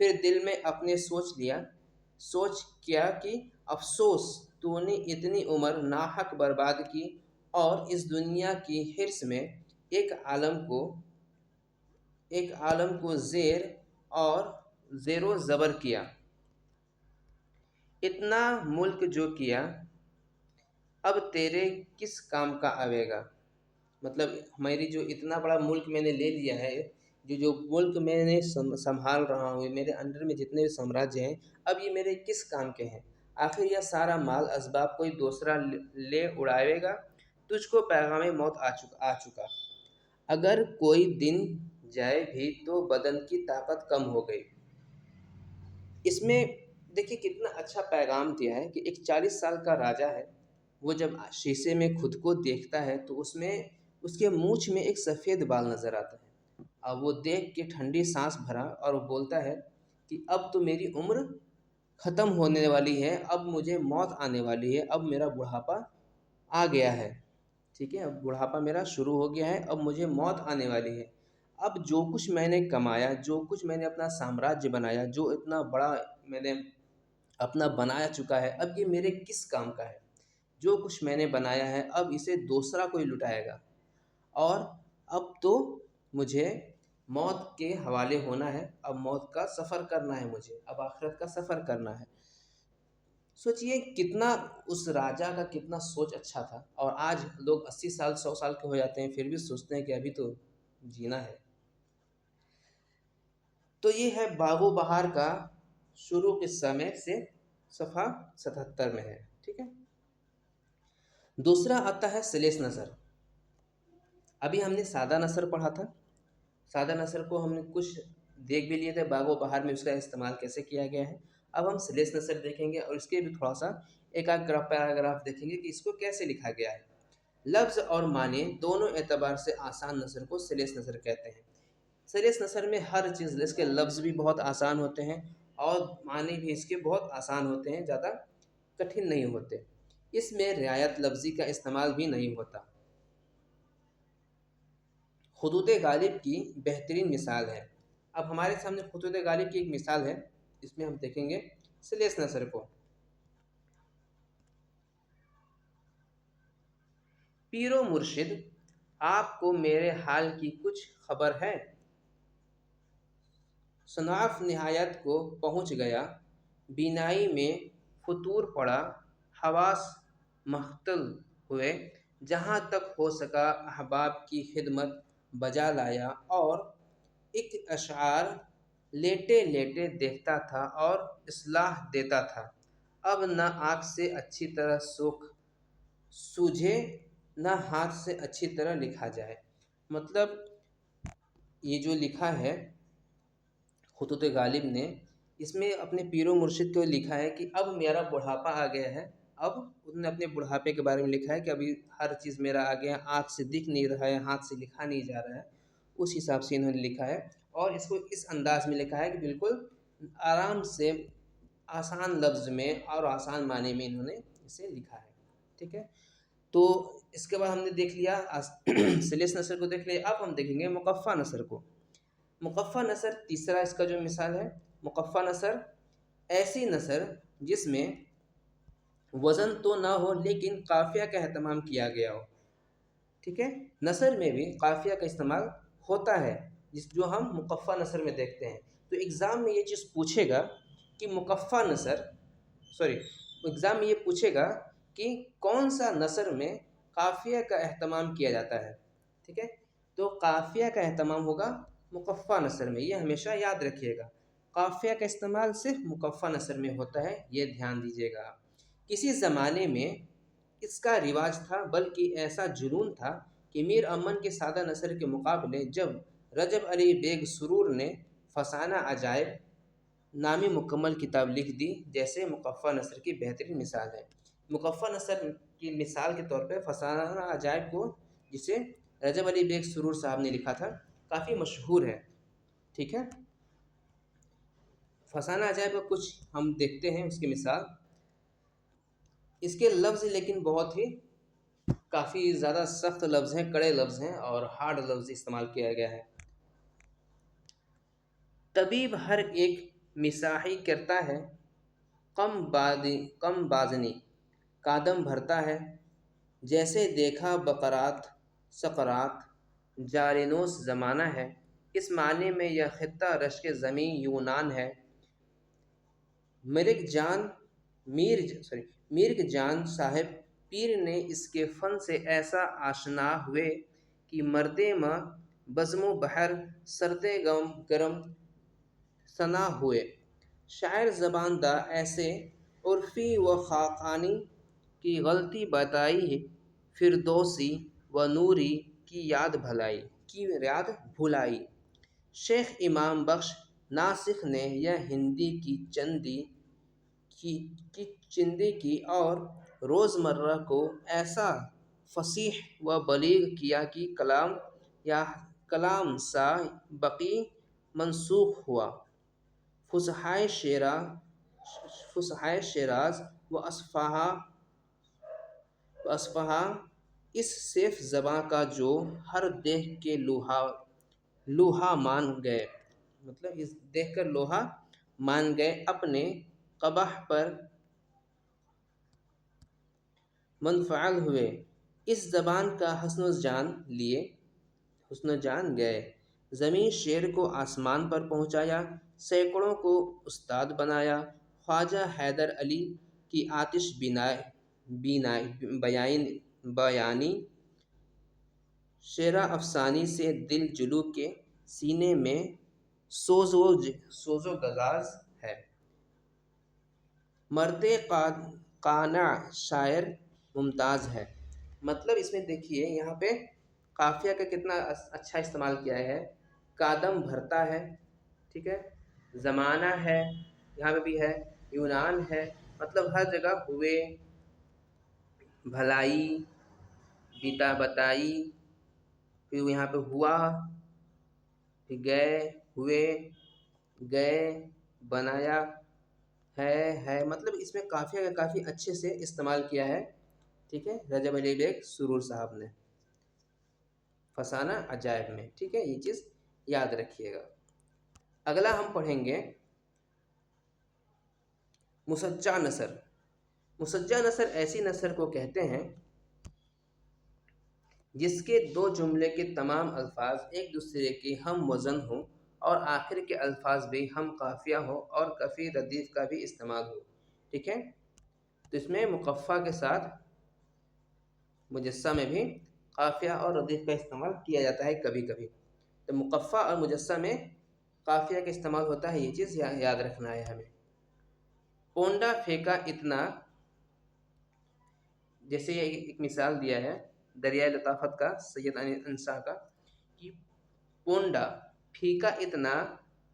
پھر دل میں اپنے سوچ کیا کہ افسوس، تو نے اتنی عمر ناحق برباد کی اور اس دنیا کی حرص میں ایک عالم کو اور زیر و زبر کیا، اتنا ملک جو کیا، اب تیرے کس کام کا آئے گا۔ مطلب میری جو اتنا بڑا ملک میں نے لے لیا ہے، جو ملک میں نے سنبھال رہا ہوں، میرے انڈر میں جتنے بھی سامراجیہ ہیں، اب یہ میرے کس کام کے ہیں؟ آخر یہ سارا مال اسباب کوئی دوسرا لے اڑائے گا، تجھ کو پیغام موت آ چکا، اگر کوئی دن جائے بھی تو بدن کی طاقت کم ہو گئی۔ اس میں دیکھیے کتنا اچھا پیغام دیا ہے کہ ایک 40 سال کا راجا ہے، وہ جب شیشے میں خود کو دیکھتا ہے تو اس کے مونچھ میں ایک سفید بال نظر آتا ہے، اور وہ دیکھ کے ٹھنڈی سانس بھرا اور وہ بولتا ہے کہ اب تو میری عمر ختم ہونے والی ہے، اب مجھے موت آنے والی ہے، اب میرا بڑھاپا آ گیا ہے، ٹھیک ہے، اب بڑھاپا میرا شروع ہو گیا ہے، اب مجھے موت آنے والی ہے، اب جو کچھ میں نے کمایا، جو کچھ میں نے اپنا سامراجیہ بنایا، جو اتنا بڑا میں نے اپنا بنایا چکا ہے، اب یہ میرے کس کام کا ہے؟ جو کچھ میں نے بنایا ہے اب اسے دوسرا کوئی لٹائے گا، اور اب تو مجھے موت کے حوالے ہونا ہے، اب موت کا سفر کرنا ہے، مجھے اب آخرت کا سفر کرنا ہے۔ سوچئے کتنا اس راجا کا کتنا سوچ اچھا تھا، اور آج لوگ 80 سال 100 سال کے ہو جاتے ہیں پھر بھی سوچتے ہیں کہ ابھی تو جینا ہے۔ تو یہ ہے باغ و بہار کا شروع قصہ میں سے صفحہ 77 میں ہے، ٹھیک ہے۔ دوسرا آتا ہے سلیس نثر۔ ابھی ہم نے سادہ نثر پڑھا تھا، سادہ نثر کو ہم نے کچھ دیکھ بھی لیے تھے، باغ و بہار میں اس کا استعمال کیسے کیا گیا ہے۔ اب ہم سلیس نثر دیکھیں گے، اور اس کے بھی تھوڑا سا ایک آدھ پیراگراف دیکھیں گے کہ اس کو کیسے لکھا گیا ہے۔ لفظ اور معنی دونوں اعتبار سے آسان نثر کو سلیس نثر کہتے ہیں۔ سلیس نثر میں ہر چیز، اس کے لفظ بھی بہت آسان ہوتے ہیں اور معنی بھی اس کے بہت آسان ہوتے ہیں، زیادہ کٹھن نہیں ہوتے، اس میں رعایت لفظی کا استعمال بھی نہیں ہوتا۔ خطوط غالب کی بہترین مثال ہے۔ اب ہمارے سامنے خطوط غالب کی ایک مثال ہے، اس میں ہم دیکھیں گے سلیس نثر کو۔ پیر و مرشد، آپ کو میرے حال کی کچھ خبر ہے؟ صنعاف نہایت کو پہنچ گیا، بینائی میں فطور پڑا، حواس مختل ہوئے، جہاں تک ہو سکا احباب کی خدمت بجا لایا، اور ایک اشعار لیٹے لیٹے دیکھتا تھا اور اصلاح دیتا تھا، اب نہ آنکھ سے اچھی طرح سوجھے، نہ ہاتھ سے اچھی طرح لکھا جائے۔ مطلب یہ جو لکھا ہے خطوط غالب نے، اس میں اپنے پیر و مرشد کو لکھا ہے کہ اب میرا بڑھاپا آ گیا ہے، اب انہوں نے اپنے بڑھاپے کے بارے میں لکھا ہے کہ ابھی ہر چیز میرا آ گیا، آنکھ سے دکھ نہیں رہا ہے، ہاتھ سے لکھا نہیں جا رہا ہے، اس حساب سے انہوں نے لکھا ہے، اور اس کو اس انداز میں لکھا ہے کہ بالکل آرام سے آسان لفظ میں اور آسان معنی میں انہوں نے اسے لکھا ہے، ٹھیک ہے۔ تو اس کے بعد ہم نے دیکھ لیا سلیس نثر کو دیکھ لیا، اب ہم دیکھیں گے مقفع نثر کو۔ مقفع نثر تیسرا اس کا جو مثال ہے۔ مقفع نثر ایسی نثر جس میں وزن تو نہ ہو لیکن قافیہ کا اہتمام کیا گیا ہو، ٹھیک ہے۔ نثر میں بھی قافیہ کا استعمال ہوتا ہے، جو ہم مقفع نثر میں دیکھتے ہیں۔ تو ایگزام میں یہ چیز پوچھے گا کہ ایگزام میں یہ پوچھے گا کہ کون سا نثر میں قافیہ کا اہتمام کیا جاتا ہے، ٹھیک ہے۔ تو قافیہ کا اہتمام ہوگا مقفع نثر میں، یہ ہمیشہ یاد رکھیے گا، قافیہ کا استعمال صرف مقفع نثر میں ہوتا ہے، یہ دھیان دیجیے گا۔ کسی زمانے میں اس کا رواج تھا، بلکہ ایسا جنون تھا کہ میر امن کے سادہ نثر کے مقابلے جب رجب علی بیگ سرور نے فسانہ عجائب نامی مکمل کتاب لکھ دی، جیسے مقفع نثر کی بہترین مثال ہے۔ مقفع نثر کی مثال کے طور پہ فسانہ عجائب کو، جسے رجب علی بیگ سرور صاحب نے لکھا تھا، کافی مشہور ہے، ٹھیک ہے۔ فسانہ عجائب کا کچھ ہم دیکھتے ہیں اس کی مثال۔ اس کے لفظ لیکن بہت ہی کافی زیادہ سخت لفظ ہیں، کڑے لفظ ہیں اور ہارڈ لفظ استعمال کیا گیا ہے۔ طبیب ہر ایک مساحی کرتا ہے، کم بازنی قادم بھرتا ہے، جیسے دیکھا بقرات سقرات جارینوس زمانہ ہے۔ اس معنی میں یہ خطہ رشک زمیں یونان ہے۔ مرگ جان مرگ جان صاحب پیر نے اس کے فن سے ایسا آشنا ہوئے کہ مردے ماں بزم و بحر سردے گرم ثنا ہوئے۔ شاعر زبان دا ایسے عرفی و خاقانی کی غلطی بتائی، فردوسی و نوری کی یاد بھلائی۔ شیخ امام بخش ناسخ نے یہ ہندی کی چندی کی اور روزمرہ کو ایسا فصیح و بلیغ کیا کہ کلام سا بقی منسوخ ہوا۔ فصحائے شیراز و اصفہاں اس صیف زباں کا جو ہر دیکھ کے لوہا مان گئے، مطلب اس دیکھ کر لوہا مان گئے، اپنے قبح پر منفعل ہوئے، اس زبان کا حسن و جان گئے۔ زمیں شعر کو آسمان پر پہنچایا، سینکڑوں کو استاد بنایا۔ خواجہ حیدر علی کی آتش بیانی شعر افسانی سے دل جلو کے سینے میں سوز و گداز ہے۔ مرد قانع شاعر ممتاز ہے۔ مطلب اس میں دیکھیے یہاں پہ قافیہ کا کتنا اچھا استعمال کیا ہے۔ قادم بھرتا ہے، ٹھیک ہے، زمانہ ہے، یہاں پہ بھی ہے، یونان ہے، مطلب ہر جگہ ہوئے، بھلائی، بتائی، پھر یہاں پہ ہوا، پھر گئے، ہوئے، گئے، بنایا ہے، مطلب اس میں قافیہ کا کافی اچھے سے استعمال کیا ہے، ٹھیک ہے، رجب علی بیگ سرور صاحب نے فسانہ عجائب میں، ٹھیک ہے، یہ چیز یاد رکھیے گا۔ اگلا ہم پڑھیں گے مسجع نثر۔ مسجع نثر ایسی نثر کو کہتے ہیں جس کے دو جملے کے تمام الفاظ ایک دوسرے کے ہم وزن ہوں اور آخر کے الفاظ بھی ہم قافیہ ہوں اور کفی ردیف کا بھی استعمال ہو، ٹھیک ہے۔ تو اس میں مقفع کے ساتھ مجسہ میں بھی قافیہ اور ردیف کا استعمال کیا جاتا ہے کبھی کبھی۔ تو مقفع اور مجسہ میں قافیہ کا استعمال ہوتا ہے، یہ چیز یاد رکھنا ہے ہمیں۔ پونڈا پھینکا اتنا، جیسے یہ ایک مثال دیا ہے دریائے لطافت کا سید انصار کا، کہ پونڈا پھینکا اتنا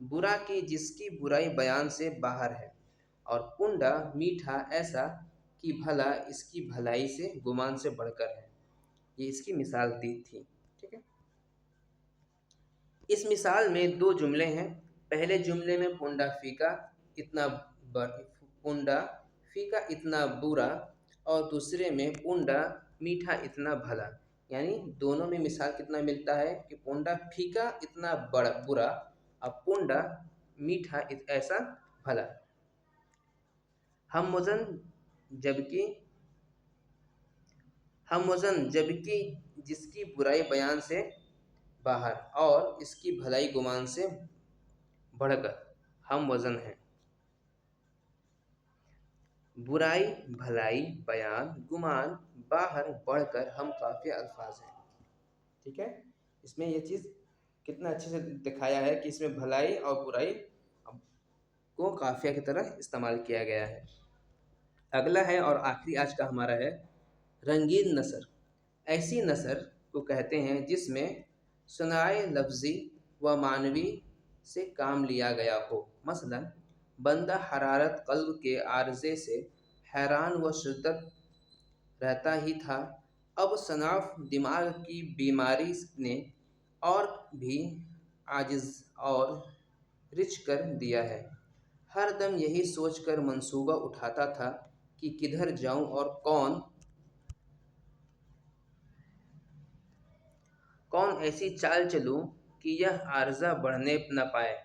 برا کہ جس کی برائی بیان سے باہر ہے، اور پونڈا میٹھا ایسا کہ بھلا اس کی بھلائی سے گمان سے بڑھ کر ہے۔ یہ اس کی مثال دی تھی، ٹھیک ہے۔ اس مثال میں دو جملے ہیں۔ پہلے جملے میں پونڈا پھیکا اتنا برا، اور دوسرے میں پونڈا میٹھا اتنا بھلا، یعنی دونوں میں مثال کتنا ملتا ہے کہ پونڈا پھیکا اتنا برا اور پونڈا میٹھا ایسا بھلا۔ ہم وزن جبکہ جس کی برائی بیان سے باہر اور اس کی بھلائی گمان سے بڑھ کر ہم وزن ہے۔ برائی، بھلائی، بیان، گمان، باہر، بڑھ کر ہم قافیہ الفاظ ہیں، ٹھیک ہے۔ اس میں یہ چیز کتنا اچھے سے دکھایا ہے کہ اس میں بھلائی اور برائی کو قافیہ کی طرح استعمال کیا گیا ہے۔ اگلا ہے اور آخری آج کا ہمارا ہے رنگین نثر۔ ایسی نثر کو کہتے ہیں جس میں صنائع لفظی و معنوی سے کام لیا گیا ہو۔ مثلا بندہ حرارت قلب کے عارضے سے حیران و شدت رہتا ہی تھا، اب صنف دماغ کی بیماری نے اور بھی عاجز اور رچ کر دیا ہے۔ ہر دم یہی سوچ کر منصوبہ اٹھاتا تھا کہ کدھر جاؤں اور کون ایسی چال چلوں کہ یہ عارضہ بڑھنے نہ پائے۔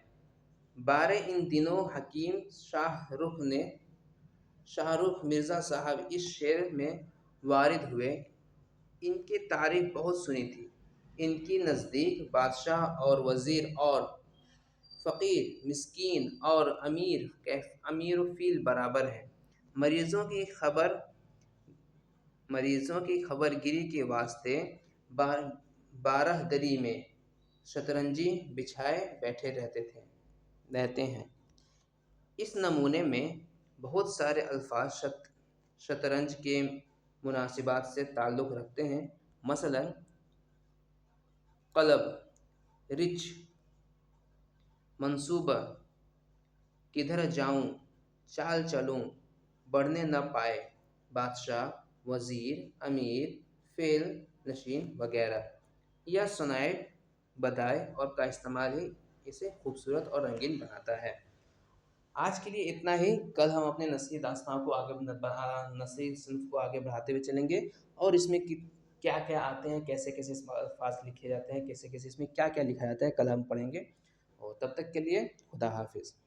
بارے ان دنوں حکیم شاہ رخ مرزا صاحب اس شعر میں وارد ہوئے۔ ان کی تعریف بہت سنی تھی۔ ان کی نزدیک بادشاہ اور وزیر اور فقیر، مسکین اور امیر و فیل برابر ہیں۔ مریضوں کی خبر گیری کے واسطے بارہ دری میں شطرنجی بچھائے بیٹھے رہتے ہیں۔ اس نمونے میں بہت سارے الفاظ شطرنج کے مناسبات سے تعلق رکھتے ہیں، مثلا قلب، رچ، منصوبہ، کدھر جاؤں، چال چلوں، بڑھنے نہ پائے، بادشاہ، وزیر، امیر، فعل نشین وغیرہ۔ یا سونیٹ بدائے اور کا استعمال ہی اسے خوبصورت اور رنگین بناتا ہے۔ آج کے لیے اتنا ہی۔ کل ہم اپنے نثری داستان کو نثری صنف کو آگے بڑھاتے ہوئے چلیں گے، اور اس میں کیا کیا آتے ہیں، کیسے کیسے اس میں الفاظ لکھے جاتے ہیں، کیسے کیسے اس میں کیا کیا لکھا جاتا ہے، کل ہم پڑھیں گے۔ اور تب تک کے لیے خدا حافظ۔